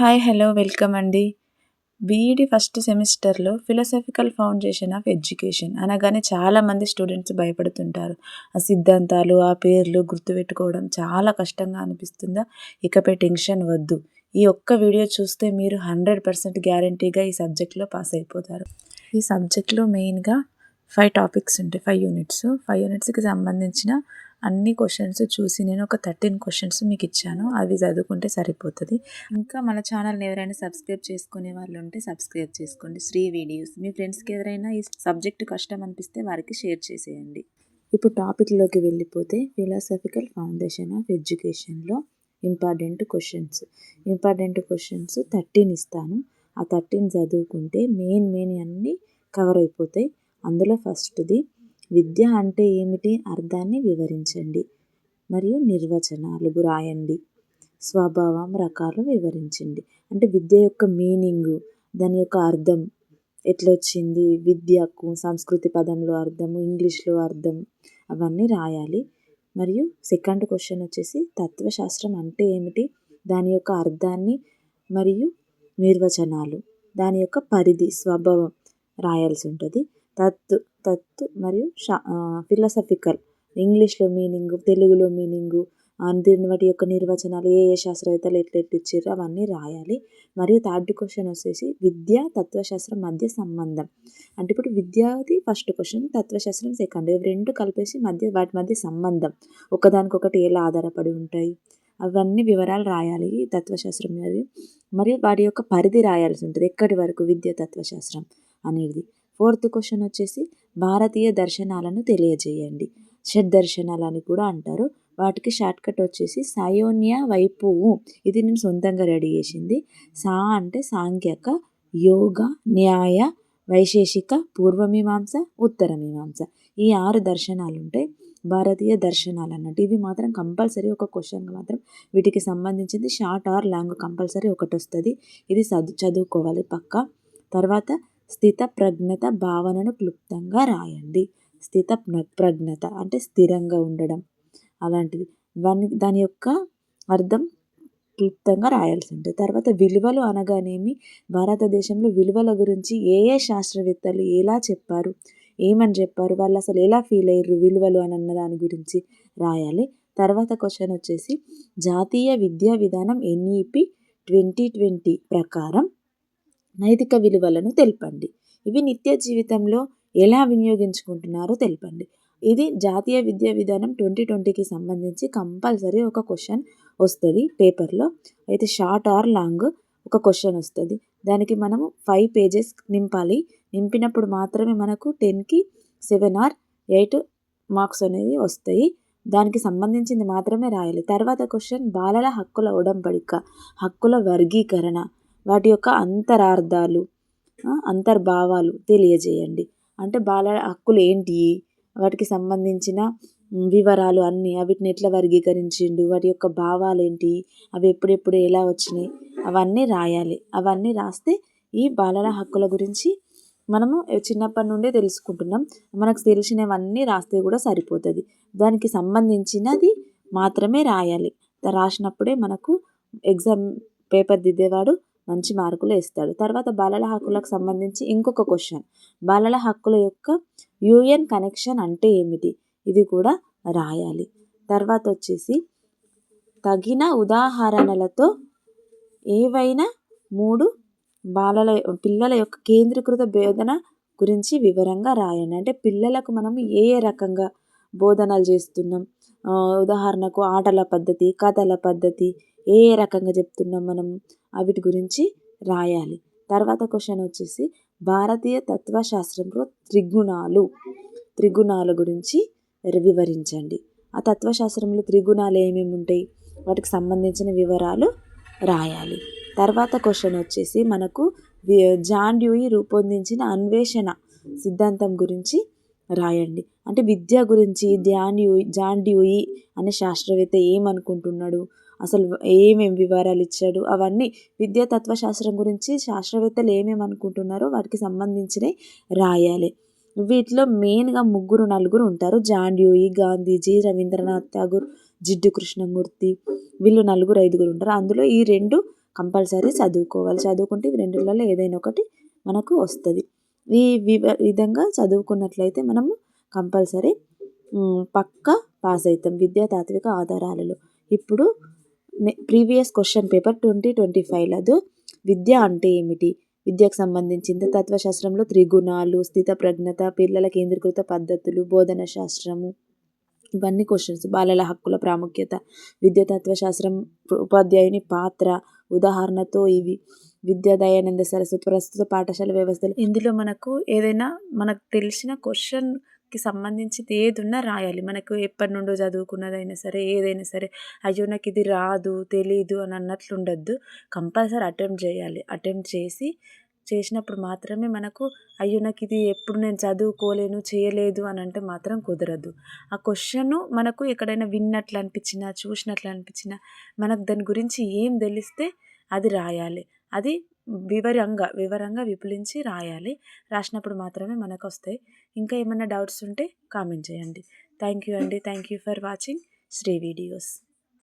Hi hello welcome అండి. B Ed first సెమిస్టర్లో philosophical foundation of education అనగానే చాలామంది స్టూడెంట్స్ భయపడుతుంటారు. ఆ సిద్ధాంతాలు, ఆ పేర్లు గుర్తుపెట్టుకోవడం చాలా కష్టంగా అనిపిస్తుందా? ఇకపై టెన్షన్ వద్దు. ఈ ఒక్క వీడియో చూస్తే మీరు 100% గ్యారంటీగా ఈ సబ్జెక్ట్లో పాస్ అయిపోతారు. ఈ సబ్జెక్ట్లో మెయిన్గా 5 టాపిక్స్ ఉంటాయి, 5 యూనిట్స్. 5 యూనిట్స్కి సంబంధించిన అన్ని క్వశ్చన్స్ చూసి నేను ఒక 13 క్వశ్చన్స్ మీకు ఇచ్చాను. అవి చదువుకుంటే సరిపోతుంది. ఇంకా మన ఛానల్ని ఎవరైనా సబ్స్క్రైబ్ చేసుకునే వాళ్ళు ఉంటే సబ్స్క్రైబ్ చేసుకోండి. శ్రీ వీడియోస్. మీ ఫ్రెండ్స్కి ఎవరైనా ఈ సబ్జెక్టు కష్టం అనిపిస్తే వారికి షేర్ చేసేయండి. ఇప్పుడు టాపిక్లోకి వెళ్ళిపోతే ఫిలాసఫికల్ ఫౌండేషన్ ఆఫ్ ఎడ్యుకేషన్లో ఇంపార్టెంట్ క్వశ్చన్స్ 13 ఇస్తాను. ఆ 13 చదువుకుంటే మెయిన్ అన్నీ కవర్ అయిపోతాయి. అందులో ఫస్ట్ది విద్య అంటే ఏమిటి, అర్థాన్ని వివరించండి మరియు నిర్వచనాలు రాయండి. స్వభావం, రకాలు వివరించండి. అంటే విద్య యొక్క మీనింగు, దాని యొక్క అర్థం ఎట్లొచ్చింది, విద్యకు సంస్కృతి పదంలో అర్థము, ఇంగ్లీష్లో అర్థం, అవన్నీ రాయాలి. మరియు సెకండ్ క్వశ్చన్ వచ్చేసి తత్వశాస్త్రం అంటే ఏమిటి, దాని యొక్క అర్థాన్ని మరియు నిర్వచనాలు, దాని యొక్క పరిధి, స్వభావం రాయాల్సి ఉంటుంది. తత్ మరియు ఫిలాసఫికల్, ఇంగ్లీష్లో మీనింగు, తెలుగులో మీనింగు, దీని వాటి యొక్క నిర్వచనాలు, ఏ శాస్త్రవేత్తలు ఎట్లా ఇచ్చారో అవన్నీ రాయాలి. మరియు థర్డ్ క్వశ్చన్ వచ్చేసి విద్య తత్వశాస్త్రం మధ్య సంబంధం. అంటే ఇప్పుడు విద్యది ఫస్ట్ క్వశ్చన్, తత్వశాస్త్రం సెకండ్. ఇవి రెండు కలిపేసి వాటి మధ్య సంబంధం, ఒకదానికొకటి ఎలా ఆధారపడి ఉంటాయి, అవన్నీ వివరాలు రాయాలి తత్వశాస్త్రం మరియు వాటి యొక్క పరిధి రాయాల్సి ఉంటుంది, ఎక్కడి వరకు విద్య తత్వశాస్త్రం అనేది. ఫోర్త్ క్వశ్చన్ వచ్చేసి భారతీయ దర్శనాలను తెలియజేయండి. షడ్దర్శనాలు అని కూడా అంటారు. వాటికి షార్ట్కట్ వచ్చేసి సయోన్య వైపు. ఇది నేను సొంతంగా రెడీ చేసింది. సా అంటే సాంఖ్యక, యోగ, న్యాయ, వైశేషిక, పూర్వమీమాంస, ఉత్తరమీమాంస, ఈ 6 దర్శనాలు ఉంటాయి. భారతీయ దర్శనాలు అన్నట్టు ఇవి మాత్రం కంపల్సరీ ఒక క్వశ్చన్ మాత్రం వీటికి సంబంధించింది షార్ట్ ఆర్ లాంగ్ కంపల్సరీ ఒకటి వస్తుంది. ఇది చదువుకోవాలి పక్క. తర్వాత స్థిత ప్రజ్ఞత భావనను క్లుప్తంగా రాయండి. స్థిత ప్రజ్ఞత అంటే స్థిరంగా ఉండడం అలాంటిది. దాని యొక్క అర్థం క్లుప్తంగా రాయాల్సి ఉంటుంది. తర్వాత విలువలు అనగానేమి, భారతదేశంలో విలువల గురించి ఏ శాస్త్రవేత్తలు ఎలా చెప్పారు, ఏమని చెప్పారు, వాళ్ళు అసలు ఎలా ఫీల్ అయ్యారు విలువలు అని అన్న దాని గురించి రాయాలి. తర్వాత క్వశ్చన్ వచ్చేసి జాతీయ విద్యా విధానం NEP 2020 ప్రకారం నైతిక విలువలను తెలపండి. ఇవి నిత్య జీవితంలో ఎలా వినియోగించుకుంటున్నారో తెలపండి. ఇది జాతీయ విద్యా విధానం 2020కి సంబంధించి కంపల్సరీ ఒక క్వశ్చన్ వస్తుంది పేపర్లో. అయితే షార్ట్ ఆర్ లాంగ్ ఒక క్వశ్చన్ వస్తుంది. దానికి మనము 5 పేజెస్ నింపాలి. నింపినప్పుడు మాత్రమే మనకు 10కి 7 ఆర్ 8 మార్క్స్ అనేది వస్తాయి. దానికి సంబంధించింది మాత్రమే రాయాలి. తర్వాత క్వశ్చన్ బాలల హక్కుల ఒడంబడిక, హక్కుల వర్గీకరణ, వాటి యొక్క అంతరార్థాలు, అంతర్భావాలు తెలియజేయండి. అంటే బాలల హక్కులు ఏంటి, వాటికి సంబంధించిన వివరాలు అన్నీ, వీటిని ఎట్లా వర్గీకరించిండు, వాటి యొక్క భావాలు ఏంటి, అవి ఎప్పుడెప్పుడు ఎలా వచ్చినాయి, అవన్నీ రాయాలి. అవన్నీ రాస్తే ఈ బాలల హక్కుల గురించి మనము చిన్నప్పటి నుండే తెలుసుకుంటున్నాం. మనకు తెలిసినవన్నీ రాస్తే కూడా సరిపోతుంది. దానికి సంబంధించినది మాత్రమే రాయాలి. రాసినప్పుడే మనకు ఎగ్జామ్ పేపర్ దిద్దేవాడు మంచి మార్కులు వేస్తాడు. తర్వాత బాలల హక్కులకు సంబంధించి ఇంకొక క్వశ్చన్, బాలల హక్కుల యొక్క UN కనెక్షన్ అంటే ఏమిటి, ఇది కూడా రాయాలి. తర్వాత వచ్చేసి తగిన ఉదాహరణలతో ఏవైనా 3 పిల్లల యొక్క కేంద్రీకృత బోధన గురించి వివరంగా రాయండి. అంటే పిల్లలకు మనం ఏ రకంగా బోధనలు చేస్తున్నాం, ఉదాహరణకు ఆటల పద్ధతి, కథల పద్ధతి, ఏ రకంగా చెప్తున్నాం మనం, వీటి గురించి రాయాలి. తర్వాత క్వశ్చన్ వచ్చేసి భారతీయ తత్వశాస్త్రంలో త్రిగుణాల గురించి వివరించండి. ఆ తత్వశాస్త్రంలో త్రిగుణాలు ఏమేమి ఉంటాయి, వాటికి సంబంధించిన వివరాలు రాయాలి. తర్వాత క్వశ్చన్ వచ్చేసి మనకు జాన్ డ్యూయి రూపొందించిన అన్వేషణ సిద్ధాంతం గురించి రాయండి. అంటే విద్య గురించి జాన్ డ్యూయి అనే శాస్త్రవేత్త ఏమనుకుంటున్నాడు, అసలు ఏమేమి వివరాలు ఇచ్చాడు, అవన్నీ విద్యా తత్వశాస్త్రం గురించి శాస్త్రవేత్తలు ఏమేమి అనుకుంటున్నారో వాటికి సంబంధించినవి రాయాలి. వీటిలో మెయిన్గా 3-4 ఉంటారు. జాన్ డ్యూయి, గాంధీజీ, రవీంద్రనాథ్ ఠాగూర్, జిడ్డు కృష్ణమూర్తి, వీళ్ళు 4-5 ఉంటారు. అందులో ఈ 2 కంపల్సరీ చదువుకోవాలి. చదువుకుంటే ఇవి రెండిళ్ళలో ఏదైనా ఒకటి మనకు వస్తుంది. ఈ విధంగా చదువుకున్నట్లయితే మనము కంపల్సరీ పక్కా పాస్ అవుతాం విద్యా తాత్విక ఆధారాలలో. ఇప్పుడు ప్రీవియస్ క్వశ్చన్ పేపర్ 2025 విద్య అంటే ఏమిటి, విద్యకు సంబంధించింది తత్వశాస్త్రంలో త్రిగుణాలు, స్థితప్రజ్ఞత, పిల్లల కేంద్రీకృత పద్ధతులు, బోధన శాస్త్రము, ఇవన్నీ క్వశ్చన్స్. బాలల హక్కుల ప్రాముఖ్యత, విద్యా తత్వశాస్త్రం, ఉపాధ్యాయుని పాత్ర, ఉదాహరణతో ఇవి, విద్యా దయానంద సరస్వతి, ప్రస్తుత పాఠశాల వ్యవస్థలు. ఇందులో మనకు ఏదైనా మనకు తెలిసిన క్వశ్చన్కి సంబంధించింది ఏదున్నా రాయాలి. మనకు ఎప్పటి నుండో చదువుకున్నదైనా సరే, ఏదైనా సరే, అయ్యో నాకు ఇది రాదు తెలీదు అని అన్నట్లు ఉండొద్దు. కంపల్సరీ అటెంప్ట్ చేయాలి. అటెంప్ట్ చేసినప్పుడు మాత్రమే మనకు అయ్యో నాకు ఇది ఎప్పుడు నేను చదువుకోలేను చేయలేదు అని అంటే మాత్రం కుదరదు. ఆ క్వశ్చన్ మనకు ఎక్కడైనా విన్నట్లు అనిపించినా, చూసినట్లు అనిపించినా, మనకు దాని గురించి ఏం తెలిస్తే అది రాయాలి. అది వివరంగా విపులించి రాయాలి. రాసినప్పుడు మాత్రమే మనకు వస్తాయి. ఇంకా ఏమైనా డౌట్స్ ఉంటే కామెంట్ చేయండి. థ్యాంక్ యూ అండి. Thank you for watching Shri videos.